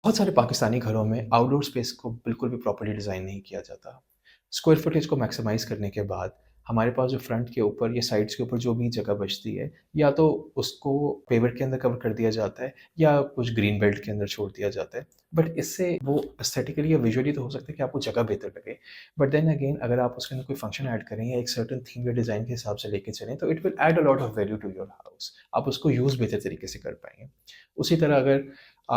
बहुत सारे पाकिस्तानी घरों में आउटडोर स्पेस को बिल्कुल भी प्रॉपर्ली डिज़ाइन नहीं किया जाता। स्क्वायर फुटेज को मैक्सिमाइज़ करने के बाद हमारे पास जो फ्रंट के ऊपर या साइड्स के ऊपर जो भी जगह बचती है, या तो उसको पेवर्ड के अंदर कवर कर दिया जाता है या कुछ ग्रीन बेल्ट के अंदर छोड़ दिया जाता है। बट इससे वो एस्थेटिकली या विजुअली तो हो सकता है कि आपको जगह बेहतर लगे। बट देन अगेन अगर आप उसके अंदर कोई फंक्शन ऐड करें या एक सर्टेन थीम या डिज़ाइन के हिसाब से लेके चलें, तो it will add a lot of value to your house. आप उसको यूज़ बेहतर तरीके से कर पाएँगे। उसी तरह अगर अ,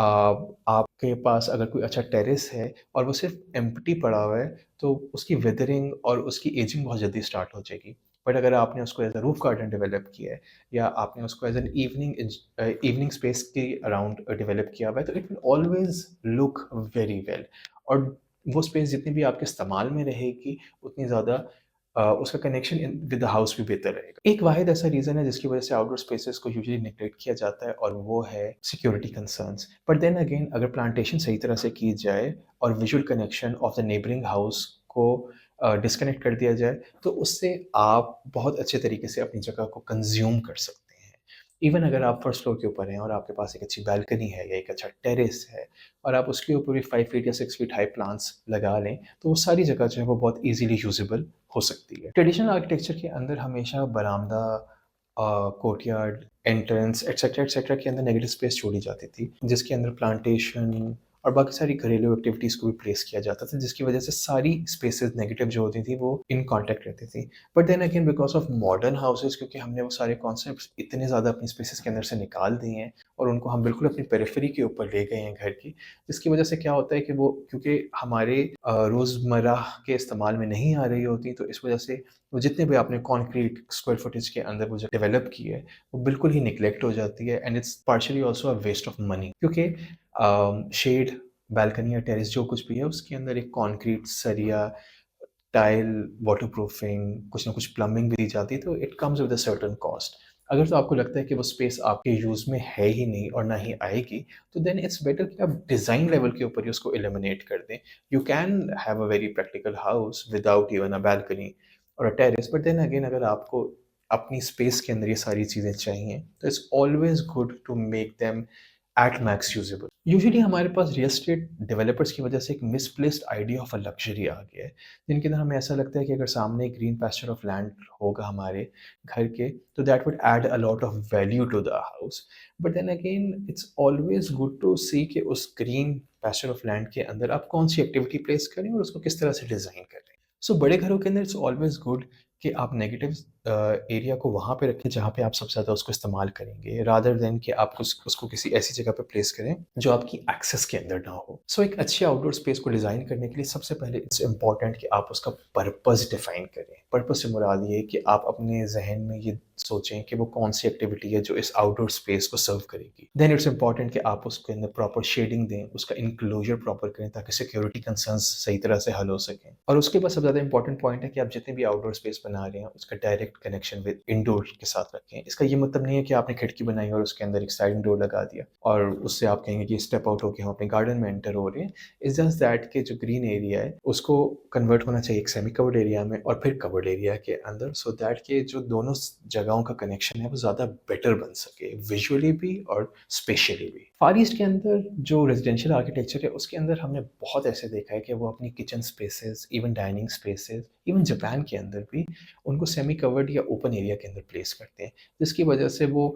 आपके पास अगर कोई अच्छा टेरेस है और वो सिर्फ़ एम्प्टी पड़ा हुआ है, तो उसकी वेदरिंग और उसकी एजिंग बहुत जल्दी स्टार्ट हो जाएगी। बट अगर आपने उसको as a roof garden develop किया है या आपने उसको एज़ एन इवनिंग स्पेस के अराउंड डेवलप किया हुआ है, तो it will always look very well. और वो स्पेस जितनी भी आपके इस्तेमाल में रहेगी, उतनी ज़्यादा उसका connection in with the house भी बेहतर रहेगा। एक वाहिद ऐसा रीज़न है जिसकी वज़ह से आउटडोर स्पेसेस को यूजुअली नेग्लेक्ट किया जाता है, और वो है security concerns. But then again अगर प्लांटेशन सही तरह से की जाए और visual connection of the neighbouring house को डिस्कनेक्ट कर दिया जाए, तो उससे आप बहुत अच्छे तरीके से अपनी जगह को कंज़्यूम कर सकते हैं। इवन अगर आप फर्स्ट फ्लोर के ऊपर हैं और आपके पास एक अच्छी बालकनी है या एक अच्छा टेरेस है, और आप उसके ऊपर भी 5 फीट या 6 फीट हाई प्लांट्स लगा लें, तो वो सारी जगह जो है वो बहुत ईज़िली यूज़ेबल हो सकती है। ट्रेडिशनल आर्किटेक्चर के अंदर हमेशा बरामदा, कोर्टयार्ड, एंट्रेंस एटसेट्रा एटसेट्रा के अंदर नेगेटिव स्पेस छोड़ी जाती थी, जिसके अंदर प्लांटेशन और बाकी सारी घरेलू एक्टिविटीज़ को भी प्लेस किया जाता था, जिसकी वजह से सारी स्पेसेस नेगेटिव जो होती थी वो इन कॉन्टैक्ट रहती थी। But then again because of modern houses, क्योंकि हमने वो सारे कॉन्सेप्ट्स इतने ज़्यादा अपनी स्पेसेस के अंदर से निकाल दिए हैं और उनको हम बिल्कुल अपनी पेरिफेरी के ऊपर ले गए हैं घर की, जिसकी वजह से क्या होता है कि वो क्योंकि हमारे रोज़मर्रा के इस्तेमाल में नहीं आ रही होती, तो इस वजह से वो जितने भी आपने कंक्रीट स्क्वायर फुटेज के अंदर वो जो डेवलप की है, वो बिल्कुल ही नेग्लेक्ट हो जाती है, and it's partially also a waste of money, क्योंकि शेड, बालकनी या टेरेस जो कुछ भी है उसके अंदर एक कंक्रीट सरिया, टाइल, वाटरप्रूफिंग, कुछ ना कुछ प्लम्बिंग भी दी जाती है, तो it comes with a certain cost. अगर तो आपको लगता है कि वो स्पेस आपके यूज़ में है ही नहीं और ना ही आएगी, तो देन इट्स बेटर कि आप डिज़ाइन लेवल के ऊपर ही उसको एलिमिनेट कर दें। You can have a very practical house without even a balcony और अ टेरेस, बट देन अगेन अगर आपको अपनी स्पेस के अंदर ये सारी चीज़ें चाहिए, तो it's always good to make them at max usable. Usually हमारे पास रियल एस्टेट डेवलपर्स की वजह से एक misplaced idea of a luxury आ गया है, जिनके अंदर हमें ऐसा लगता है कि अगर सामने एक ग्रीन पैस्चर ऑफ लैंड होगा हमारे घर के, तो that would add a lot of value to the house. But then again it's always good to see कि उस ग्रीन पैस्चर ऑफ लैंड के अंदर आप कौन सी एक्टिविटी प्लेस करें और उसको किस तरह से डिज़ाइन करें। सो बड़े घरों के अंदर इट्स ऑलवेज गुड कि आप नेगेटिव एरिया को वहाँ पे रखें जहाँ पे आप सबसे ज़्यादा उसको इस्तेमाल करेंगे, रादर देन कि आप उसको किसी ऐसी जगह पे प्लेस करें जो आपकी एक्सेस के अंदर ना हो। सो एक अच्छी आउटडोर स्पेस को डिज़ाइन करने के लिए सबसे पहले इट्स इम्पोर्टेंट कि आप उसका पर्पस डिफाइन करें। पर्पस से मुराद ये है कि आप अपने ज़हन में ये सोचें कि वो कौन-सी एक्टिविटी है जो इस आउटडोर स्पेस को सर्व करेगी। देन इट्स इम्पोर्टेंट कि आप उसके अंदर प्रॉपर शेडिंग दें, उसका एनक्लोजर प्रॉपर करें ताकि सिक्योरिटी कंसर्न्स सही तरह से हल हो सकें। और उसके बाद सबसे ज़्यादा इम्पोर्टेंट पॉइंट है कि आप जितने भी आउटडोर स्पेस बना रहे हैं, उसका डायरेक्ट कनेक्शन विद इंडोर के साथ रखें। इसका ये मतलब नहीं है कि आपने खिड़की बनाई और उसके अंदर एक स्लाइडिंग डोर लगा दिया और उससे आप कहेंगे कि स्टेप आउट होके हम अपने गार्डन में एंटर हो रहे हैं। इट्स जस्ट दैट कि जो ग्रीन एरिया है, उसको कन्वर्ट होना चाहिए एक सेमी कवर्ड एरिया में और फिर कवर्ड एरिया के अंदर, सो दैट कि जो दोनों जगहों का कनेक्शन है वो ज़्यादा बेटर बन सके, विजुअली भी और स्पेशली भी। फार ईस्ट के अंदर जो रेजिडेंशियल आर्किटेक्चर है, उसके अंदर हमने बहुत ऐसे देखा है कि वो अपनी kitchen spaces, even dining spaces, even Japan के अंदर भी उनको सेमी कवर्ड या ओपन एरिया के अंदर प्लेस करते हैं, जिसकी वजह से वो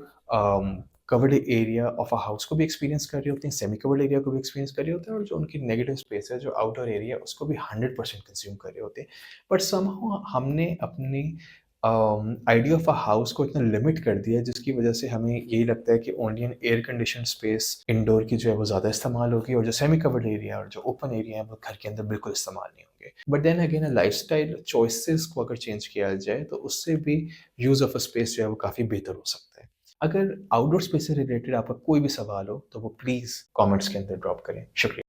covered area of a house को भी एक्सपीरियंस कर रहे होते हैं, सेमी कवर्ड एरिया को भी एक्सपीरियंस कर रहे होते हैं, और जो उनकी नेगेटिव स्पेस है, जो आउटडोर एरिया है, उसको भी 100% कंज्यूम कर रहे होते हैं। बट समहाउ हमने अपनी आइडिया ऑफ अ हाउस को इतना लिमिट कर दिया है, जिसकी वजह से हमें यही लगता है कि only an air condition space indoor की जो है वो ज़्यादा इस्तेमाल होगी, और जो सेमी कवर्ड एरिया और जो ओपन एरिया है वो घर के अंदर बिल्कुल इस्तेमाल नहीं होंगे। But then again lifestyle choices को अगर चेंज किया जाए, तो उससे भी यूज़ ऑफ अ स्पेस जो है वो काफ़ी बेहतर हो सकता है। अगर आउटडोर स्पेस से रिलेटेड आपका कोई भी सवाल हो, तो वो प्लीज़ कमेंट्स के अंदर ड्रॉप करें। शुक्रिया।